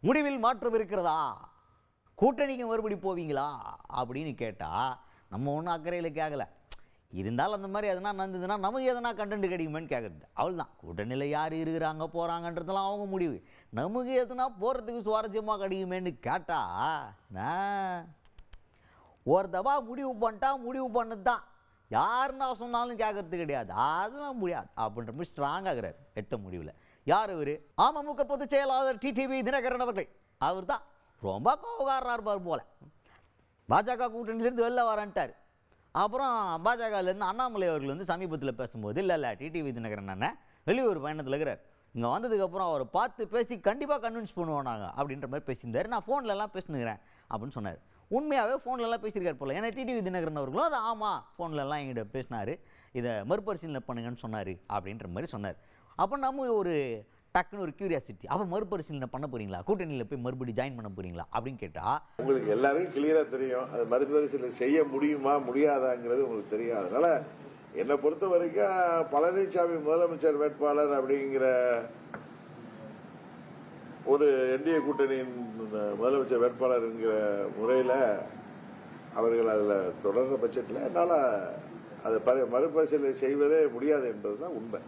முடிவில் மாற்றம் இருக்கிறதா, கூட்டணிக்கு மறுபடி போவீங்களா அப்படின்னு கேட்டால் நம்ம ஒன்றும் அக்கறையில் கேட்கல. இருந்தாலும் அந்த மாதிரி எதனா நடந்ததுன்னா நமக்கு எதனா கண்டென்ட் கிடைக்குமேன்னு கேட்குறது, அவள் தான். கூட்டணியில் யார் இருக்கிறாங்க போகிறாங்கன்றதெல்லாம் அவங்க முடிவு. நமக்கு எதனா போகிறதுக்கு சுவாரஸ்யமாக கிடைக்குமேன்னு கேட்டால் ஒரு தவா முடிவு பண்ணிட்டா முடிவு பண்ணது தான், யாருன்னா சொன்னாலும் கேட்கறது கிடையாது, அதெல்லாம் முடியாது அப்படின்ற மாதிரி ஸ்ட்ராங்காகிறார் எடுத்த முடிவில். யார் இவர்? அமமுக பொதுச் செயலாளர் டிடிவி தினகரன் அவர்கள். அவர் தான் ரொம்ப கோவக்காரராக இருப்பார் போல். பாஜக கூட்டணியிலேருந்து வெளில வரன்ட்டார். அப்புறம் பாஜகலேருந்து அண்ணாமலை அவர்கள் வந்து சமீபத்தில் பேசும்போது, இல்லை டிடிவி தினகரன் அண்ணன் வெளியூர் பயணத்தில் இருக்கிறார், இங்கே வந்ததுக்கப்புறம் அவரை பார்த்து பேசி கண்டிப்பாக கன்வின்ஸ் பண்ணுவோம் நாங்கள் அப்படின்ற மாதிரி பேசியிருந்தார். நான் ஃபோன்லலாம் பேசினுக்கிறேன் அப்படின்னு சொன்னார். உண்மையாகவே ஃபோன்லலாம் பேசியிருக்கார் போல். ஏன்னா டிடிவி தினகரன் அவர்களும் அது ஆமாம் ஃபோன்லலாம் எங்கிட்ட பேசினார், இதை மறுபரிசீலனை பண்ணுங்கன்னு சொன்னார் அப்படின்ற மாதிரி சொன்னார். அப்போ நம்ம ஒரு டக்குன்னு ஒரு கியூரியாசிட்டி, அப்போ மறுபரிசீலனை பண்ண போகிறீங்களா, கூட்டணியில் போய் மறுபடியும் ஜாயின் பண்ண போகிறீங்களா அப்படின்னு கேட்டால் உங்களுக்கு எல்லாருக்கும் கிளியராக தெரியும் அது மறுபரிசீலனை செய்ய முடியுமா முடியாதாங்கிறது உங்களுக்கு தெரியும். அதனால் என்னை பொறுத்த வரைக்கும் பழனிசாமி முதலமைச்சர் வேட்பாளர் அப்படிங்கிற ஒரு என்டிஏ கூட்டணியின் முதலமைச்சர் வேட்பாளர் என்கிற முறையில் அவர்கள் அதில் தொடர்ந்த பட்சத்தில் என்னால் அதை மறுபரிசீலனை செய்வதே முடியாது என்பது தான் உண்மை.